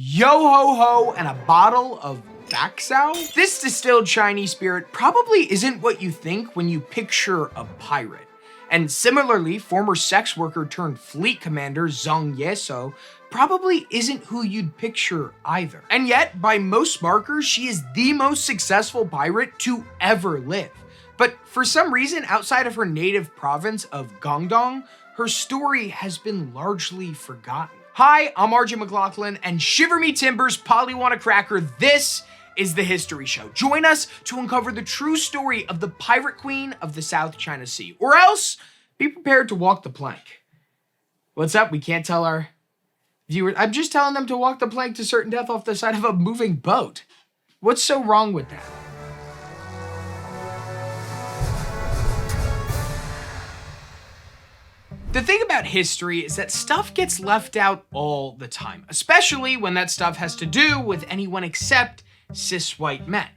yo ho ho, and a bottle of Baksao? This distilled Chinese spirit probably isn't what you think when you picture a pirate. And similarly, former sex worker turned fleet commander Zheng Yi Sao probably isn't who you'd picture either. And yet, by most markers, she is the most successful pirate to ever live. But for some reason, outside of her native province of Guangdong, her story has been largely forgotten. Hi, I'm RJ McLaughlin, and shiver me timbers, Polly want a cracker, this is The History Show. Join us to uncover the true story of the pirate queen of the South China Sea. Or else, be prepared to walk the plank. What's up? We can't tell our viewers. I'm just telling them to walk the plank to certain death off the side of a moving boat. What's so wrong with that? The thing about history is that stuff gets left out all the time, especially when that stuff has to do with anyone except cis white men.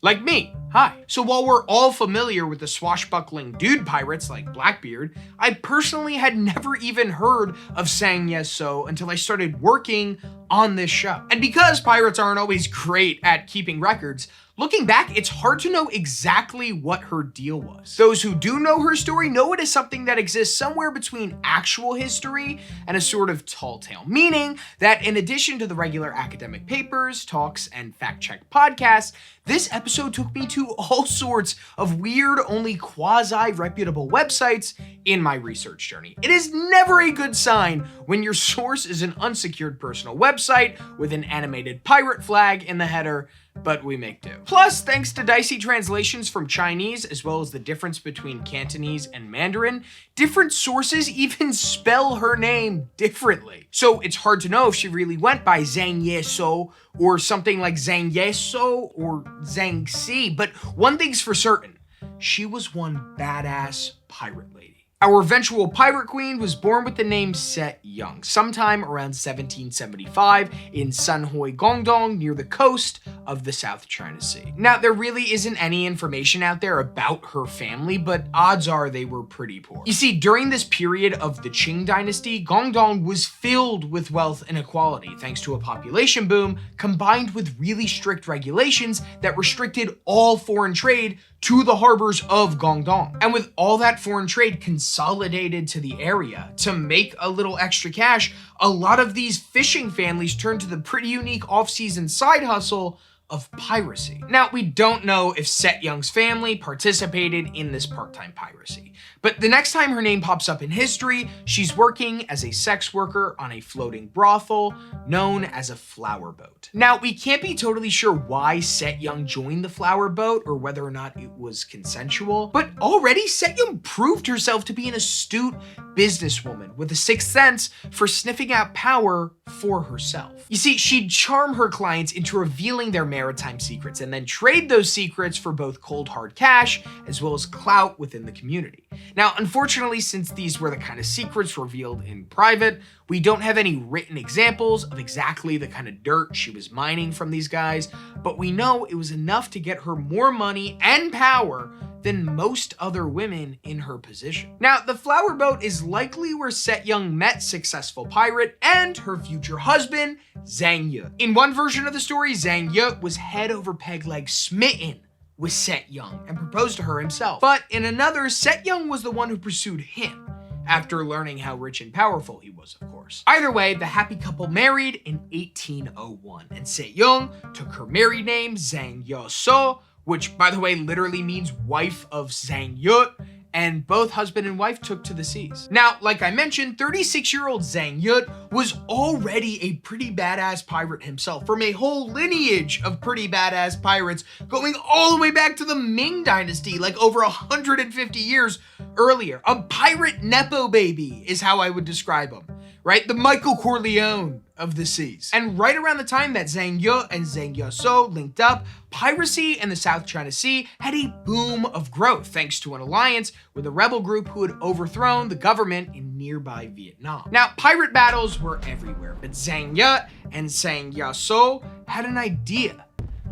Like me, hi. So while we're all familiar with the swashbuckling dude pirates like Blackbeard, I personally had never even heard of Zheng Yi Sao until I started working on this show. And because pirates aren't always great at keeping records, looking back, it's hard to know exactly what her deal was. Those who do know her story know it is something that exists somewhere between actual history and a sort of tall tale, meaning that in addition to the regular academic papers, talks, and fact-check podcasts, this episode took me to all sorts of weird, only quasi-reputable websites in my research journey. It is never a good sign when your source is an unsecured personal website with an animated pirate flag in the header, but we make do. Plus, thanks to dicey translations from Chinese, as well as the difference between Cantonese and Mandarin, different sources even spell her name differently. So it's hard to know if she really went by Zheng Yi Sao or something like Zheng Yi Sao or Zheng Si, but one thing's for certain, she was one badass pirate lady. Our eventual pirate queen was born with the name Set Young, sometime around 1775 in Sunhoi, Guangdong, near the coast of the South China Sea. Now, there really isn't any information out there about her family, but odds are they were pretty poor. You see, during this period of the Qing dynasty, Guangdong was filled with wealth inequality thanks to a population boom combined with really strict regulations that restricted all foreign trade to the harbors of Guangdong. And with all that foreign trade consolidated to the area to make a little extra cash, a lot of these fishing families turned to the pretty unique off-season side hustle of piracy. Now, we don't know if Set Young's family participated in this part-time piracy, but the next time her name pops up in history, she's working as a sex worker on a floating brothel known as a flower boat. Now, we can't be totally sure why Set Young joined the flower boat or whether or not it was consensual, but already Set Young proved herself to be an astute businesswoman with a sixth sense for sniffing out power for herself. You see, she'd charm her clients into revealing their maritime secrets and then trade those secrets for both cold hard cash as well as clout within the community. Now, unfortunately, since these were the kind of secrets revealed in private, we don't have any written examples of exactly the kind of dirt she was mining from these guys, but we know it was enough to get her more money and power than most other women in her position. Now, the flower boat is likely where Set Young met successful pirate and her future husband, Zheng Yi. In one version of the story, Zheng Yi was head over peg leg smitten with Set Young and proposed to her himself. But in another, Set Young was the one who pursued him, after learning how rich and powerful he was, of course. Either way, the happy couple married in 1801, and Set Young took her married name, Zheng Yi Sao, which, by the way, literally means wife of Zheng Yi, and both husband and wife took to the seas. Now, like I mentioned, 36-year-old Zheng Yi was already a pretty badass pirate himself, from a whole lineage of pretty badass pirates going all the way back to the Ming Dynasty, like over 150 years earlier. A pirate nepo baby is how I would describe him, right? The Michael Corleone of the seas. And right around the time that Zheng Yi and Zheng Yi Sao linked up, piracy in the South China Sea had a boom of growth thanks to an alliance with a rebel group who had overthrown the government in nearby Vietnam. Now, pirate battles were everywhere, but Zheng Yi and Zheng Yi Sao had an idea.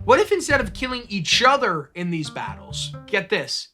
What if instead of killing each other in these battles, get this,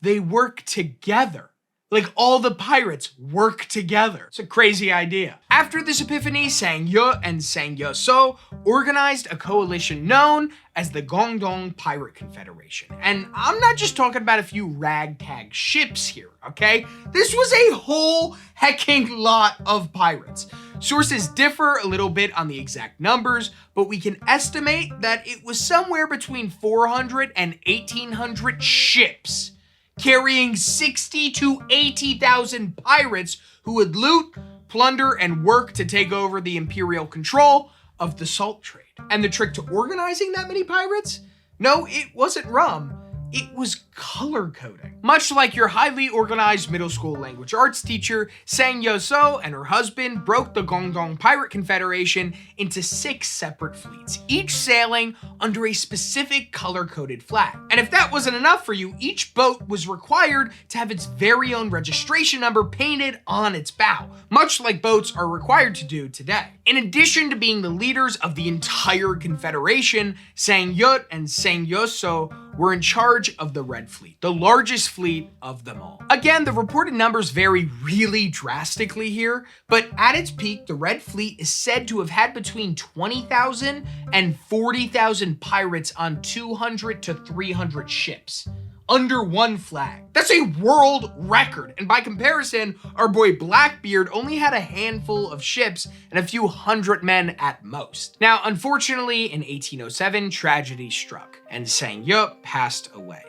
they work together? Like all the pirates work together. It's a crazy idea. After this epiphany, Zheng Yi and Zheng Yi Sao organized a coalition known as the Guangdong Pirate Confederation. And I'm not just talking about a few ragtag ships here, okay? This was a whole hecking lot of pirates. Sources differ a little bit on the exact numbers, but we can estimate that it was somewhere between 400 and 1,800 ships, carrying 60 to 80,000 pirates who would loot, plunder, and work to take over the imperial control of the salt trade. And the trick to organizing that many pirates? No, it wasn't rum. It was color coding. Much like your highly organized middle school language arts teacher, Zheng Yi Sao and her husband broke the Guangdong Pirate Confederation into 6 separate fleets, each sailing under a specific color-coded flag. And if that wasn't enough for you, each boat was required to have its very own registration number painted on its bow, much like boats are required to do today. In addition to being the leaders of the entire confederation, Zheng Yi and Zheng Yi Sao were in charge of the Red Fleet, the largest fleet of them all. Again, the reported numbers vary really drastically here, but at its peak, the Red Fleet is said to have had between 20,000 and 40,000 pirates on 200 to 300 ships, under one flag. That's a world record, and by comparison, our boy Blackbeard only had a handful of ships and a few hundred men at most. Now, unfortunately, in 1807, tragedy struck, and Zheng Yi passed away.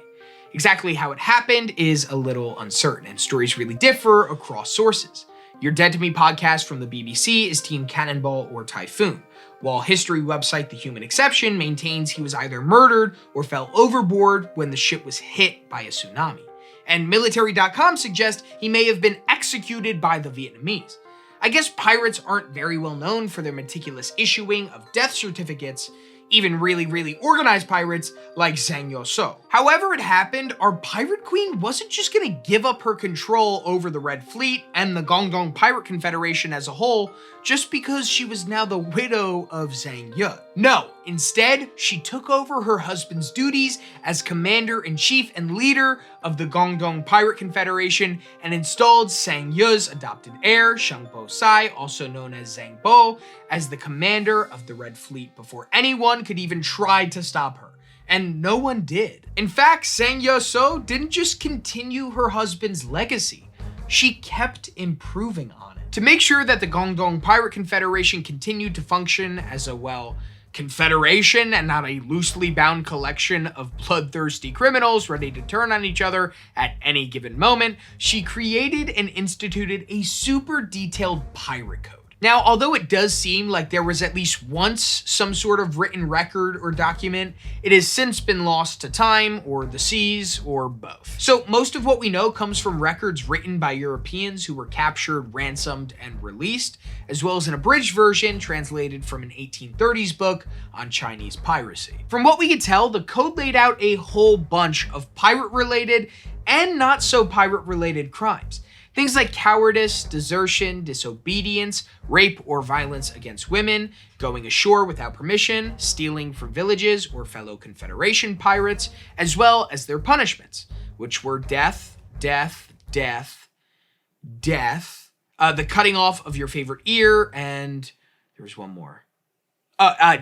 Exactly how it happened is a little uncertain, and stories really differ across sources. Your Dead to Me podcast from the BBC is Team Cannonball or Typhoon, while history website The Human Exception maintains he was either murdered or fell overboard when the ship was hit by a tsunami. And military.com suggests he may have been executed by the Vietnamese. I guess pirates aren't very well known for their meticulous issuing of death certificates, even really organized pirates like Zheng Yi Sao. However it happened, our pirate queen wasn't just gonna give up her control over the Red Fleet and the Guangdong Pirate Confederation as a whole just because she was now the widow of Zheng Yi. No, instead, she took over her husband's duties as commander-in-chief and leader of the Guangdong Pirate Confederation and installed Zheng Yi's adopted heir, Zheng Bo Sai, also known as Zheng Bo, as the commander of the Red Fleet before anyone could even try to stop her. And no one did. In fact, Zheng Yi Sao didn't just continue her husband's legacy, she kept improving on it. To make sure that the Guangdong Pirate Confederation continued to function as a, confederation and not a loosely bound collection of bloodthirsty criminals ready to turn on each other at any given moment, she created and instituted a super detailed pirate code. Now, although it does seem like there was at least once some sort of written record or document, it has since been lost to time or the seas or both. So most of what we know comes from records written by Europeans who were captured, ransomed, and released, as well as an abridged version translated from an 1830s book on Chinese piracy. From what we could tell, the code laid out a whole bunch of pirate-related and not so pirate-related crimes. Things like cowardice, desertion, disobedience, rape or violence against women, going ashore without permission, stealing from villages or fellow Confederation pirates, as well as their punishments, which were death, the cutting off of your favorite ear, and there was one more.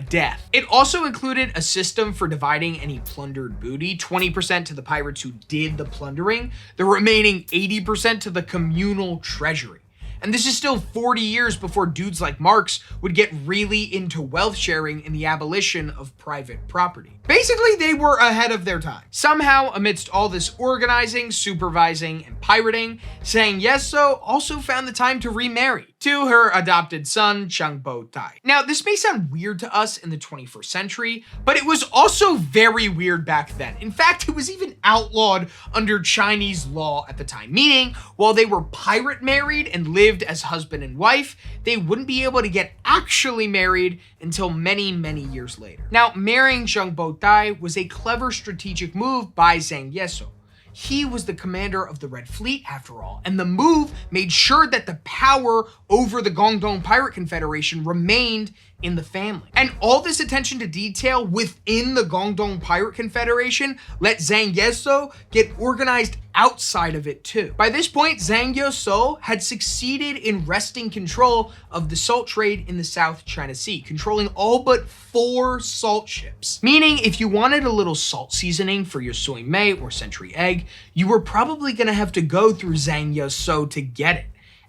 Death. It also included a system for dividing any plundered booty, 20% to the pirates who did the plundering, the remaining 80% to the communal treasury. And this is still 40 years before dudes like Marx would get really into wealth sharing and the abolition of private property. Basically, they were ahead of their time. Somehow, amidst all this organizing, supervising, and pirating, Zheng Yi Sao also found the time to remarry to her adopted son, Zheng Bo Tai. Now, this may sound weird to us in the 21st century, but it was also very weird back then. In fact, it was even outlawed under Chinese law at the time, meaning while they were pirate married and lived as husband and wife, they wouldn't be able to get actually married until many years later. Now, marrying Zheng Bo Tai was a clever strategic move by Zheng Yi Sao. He was the commander of the Red Fleet after all, and the move made sure that the power over the Guangdong Pirate Confederation remained in the family. And all this attention to detail within the Guangdong Pirate Confederation let Zheng Yi Sao get organized outside of it too. By this point, Zheng Yi Sao had succeeded in wresting control of the salt trade in the South China Sea, controlling all but 4 salt ships. Meaning, if you wanted a little salt seasoning for your soy mei or century egg, you were probably gonna have to go through Zheng Yi Sao to get it.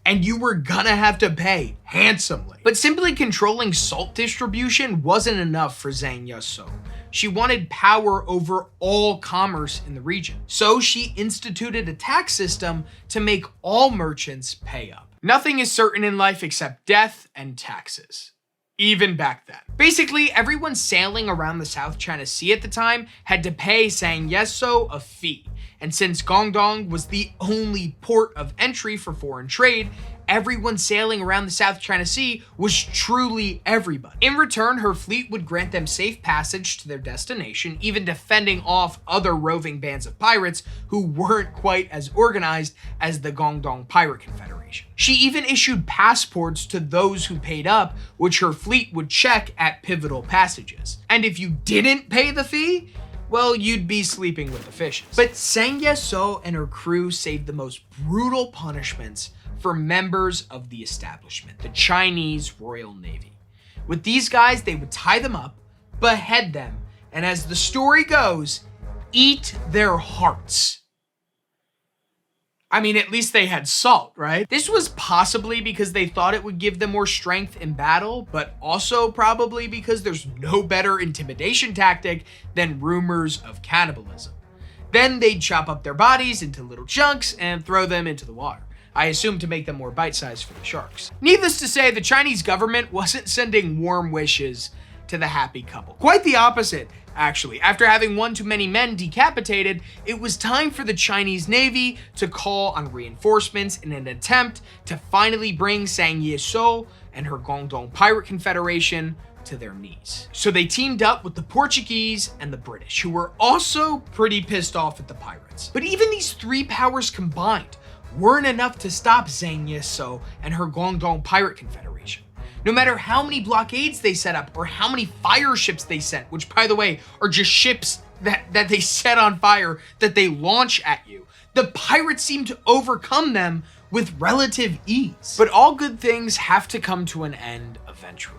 And you were gonna have to pay handsomely. But simply controlling salt distribution wasn't enough for Zheng Yi Sao. She wanted power over all commerce in the region. So she instituted a tax system to make all merchants pay up. Nothing is certain in life except death and taxes. Even back then. Basically, everyone sailing around the South China Sea at the time had to pay Zheng Yi Sao a fee. And since Guangdong was the only port of entry for foreign trade, everyone sailing around the South China Sea was truly everybody. In return, her fleet would grant them safe passage to their destination, even defending off other roving bands of pirates who weren't quite as organized as the Guangdong Pirate Confederation. She even issued passports to those who paid up, which her fleet would check at pivotal passages. And if you didn't pay the fee, well, you'd be sleeping with the fishes. But Zheng Yi Sao and her crew saved the most brutal punishments for members of the establishment, the Chinese Royal Navy. With these guys, they would tie them up, behead them, and as the story goes, eat their hearts. I mean, at least they had salt, right? This was possibly because they thought it would give them more strength in battle, but also probably because there's no better intimidation tactic than rumors of cannibalism. Then they'd chop up their bodies into little chunks and throw them into the water. I assume to make them more bite-sized for the sharks. Needless to say, the Chinese government wasn't sending warm wishes to the happy couple. Quite the opposite, actually. After having one too many men decapitated, it was time for the Chinese Navy to call on reinforcements in an attempt to finally bring Zheng Yi Sao and her Guangdong Pirate Confederation to their knees. So they teamed up with the Portuguese and the British, who were also pretty pissed off at the pirates. But even these 3 powers combined weren't enough to stop Zheng Yi Sao and her Guangdong Pirate Confederation. No matter how many blockades they set up or how many fire ships they sent, which by the way are just ships that they set on fire that they launch at you, the pirates seem to overcome them with relative ease. But all good things have to come to an end eventually.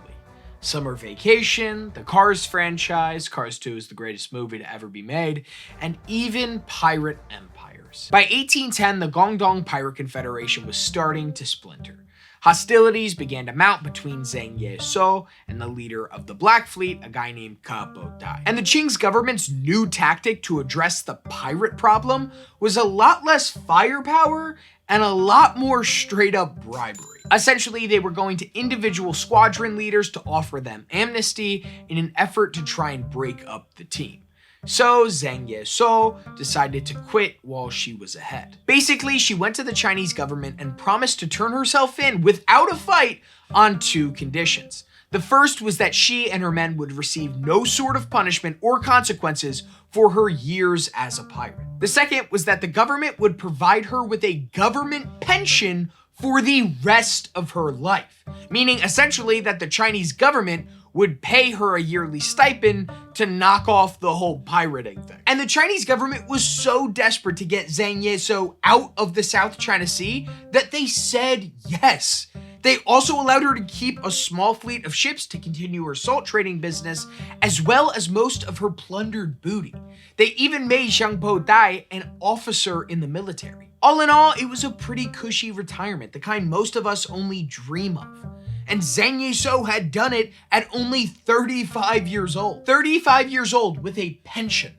Summer Vacation, the Cars franchise, Cars 2 is the greatest movie to ever be made, and even pirate empires. By 1810, the Guangdong Pirate Confederation was starting to splinter. Hostilities began to mount between Zheng Yi Sao and the leader of the Black Fleet, a guy named Ka Bo Dai. And the Qing's government's new tactic to address the pirate problem was a lot less firepower and a lot more straight-up bribery. Essentially, they were going to individual squadron leaders to offer them amnesty in an effort to try and break up the team. So Zheng Yi Sao decided to quit while she was ahead. Basically, she went to the Chinese government and promised to turn herself in without a fight on 2 conditions. The first was that she and her men would receive no sort of punishment or consequences for her years as a pirate. The second was that the government would provide her with a government pension for the rest of her life, meaning essentially that the Chinese government would pay her a yearly stipend to knock off the whole pirating thing. And the Chinese government was so desperate to get Zheng Yi Sao out of the South China Sea that they said yes. They also allowed her to keep a small fleet of ships to continue her salt trading business, as well as most of her plundered booty. They even made Zhang Bo Dai an officer in the military. All in all, it was a pretty cushy retirement, the kind most of us only dream of. And Zheng Yi Sao had done it at only 35 years old. 35 years old with a pension.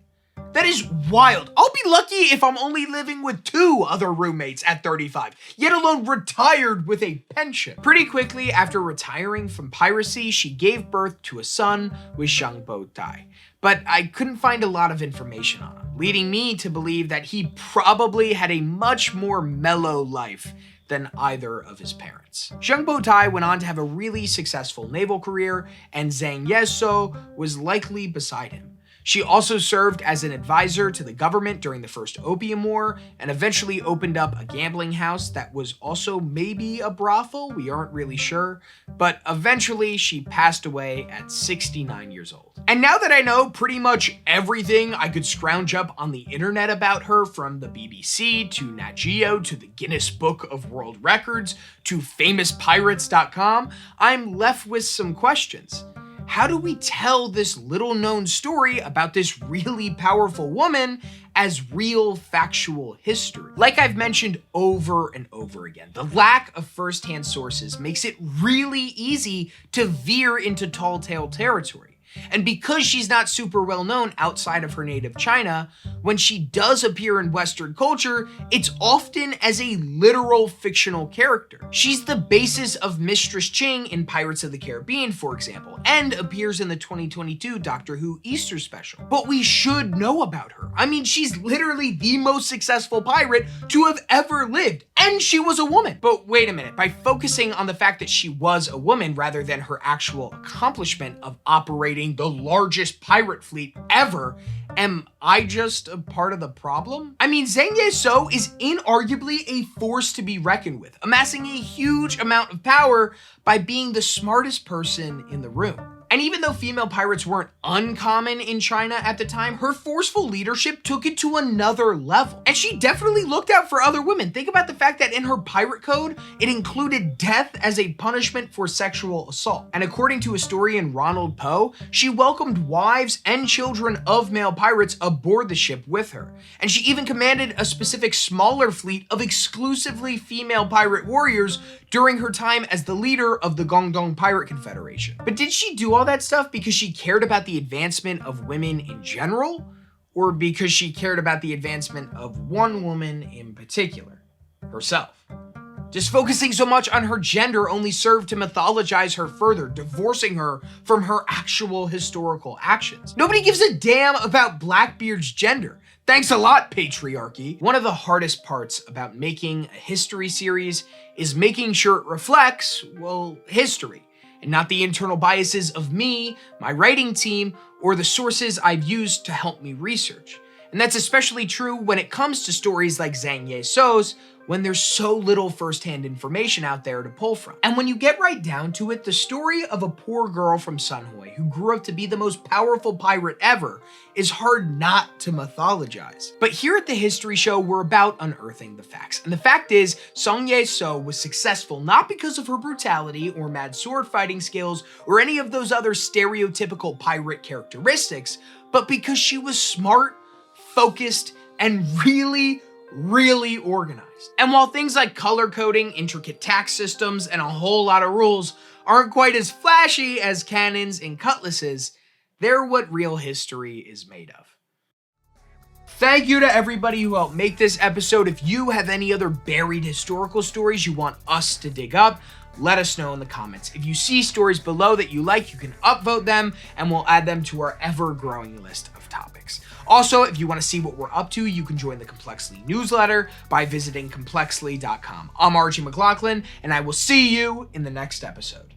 That is wild. I'll be lucky if I'm only living with 2 other roommates at 35, yet alone retired with a pension. Pretty quickly after retiring from piracy, she gave birth to a son with Zhang Bo Dai. But I couldn't find a lot of information on him, leading me to believe that he probably had a much more mellow life than either of his parents. Zhang Bo Dai went on to have a really successful naval career, and Zheng Yi Sao was likely beside him. She also served as an advisor to the government during the First Opium War and eventually opened up a gambling house that was also maybe a brothel, we aren't really sure, but eventually she passed away at 69 years old. And now that I know pretty much everything I could scrounge up on the internet about her, from the BBC to Nat Geo to the Guinness Book of World Records to famouspirates.com, I'm left with some questions. How do we tell this little known story about this really powerful woman as real factual history? Like I've mentioned over and over again, the lack of first-hand sources makes it really easy to veer into tall tale territory. And because she's not super well known outside of her native China, when she does appear in Western culture, it's often as a literal fictional character. She's the basis of Mistress Ching in Pirates of the Caribbean, for example, and appears in the 2022 Doctor Who Easter special. But we should know about her. I mean, she's literally the most successful pirate to have ever lived, and she was a woman. But wait a minute, by focusing on the fact that she was a woman rather than her actual accomplishment of operating the largest pirate fleet ever, am I just a part of the problem? I mean, Zheng Yi Sao is inarguably a force to be reckoned with, amassing a huge amount of power by being the smartest person in the room. And even though female pirates weren't uncommon in China at the time, her forceful leadership took it to another level. And she definitely looked out for other women. Think about the fact that in her pirate code, it included death as a punishment for sexual assault. And according to historian Ronald Poe, she welcomed wives and children of male pirates aboard the ship with her. And she even commanded a specific smaller fleet of exclusively female pirate warriors during her time as the leader of the Guangdong Pirate Confederation. But did she do all that stuff because she cared about the advancement of women in general, or because she cared about the advancement of one woman in particular, herself? Just focusing so much on her gender only served to mythologize her further, divorcing her from her actual historical actions. Nobody gives a damn about Blackbeard's gender. Thanks a lot, patriarchy. One of the hardest parts about making a history series is making sure it reflects, well, history, and not the internal biases of me, my writing team, or the sources I've used to help me research. And that's especially true when it comes to stories like Zheng Yi Sao's, when there's so little first-hand information out there to pull from. And when you get right down to it, the story of a poor girl from Sunhui who grew up to be the most powerful pirate ever is hard not to mythologize. But here at the History Show, we're about unearthing the facts. And the fact is, Zheng Yi Sao was successful not because of her brutality or mad sword fighting skills or any of those other stereotypical pirate characteristics, but because she was smart, focused, and really organized. And while things like color coding, intricate tax systems, and a whole lot of rules aren't quite as flashy as cannons and cutlasses, they're what real history is made of. Thank you to everybody who helped make this episode. If you have any other buried historical stories you want us to dig up, let us know in the comments. If you see stories below that you like, you can upvote them and we'll add them to our ever-growing list of topics. Also, if you want to see what we're up to, you can join the Complexly newsletter by visiting complexly.com. I'm Archie McLaughlin, and I will see you in the next episode.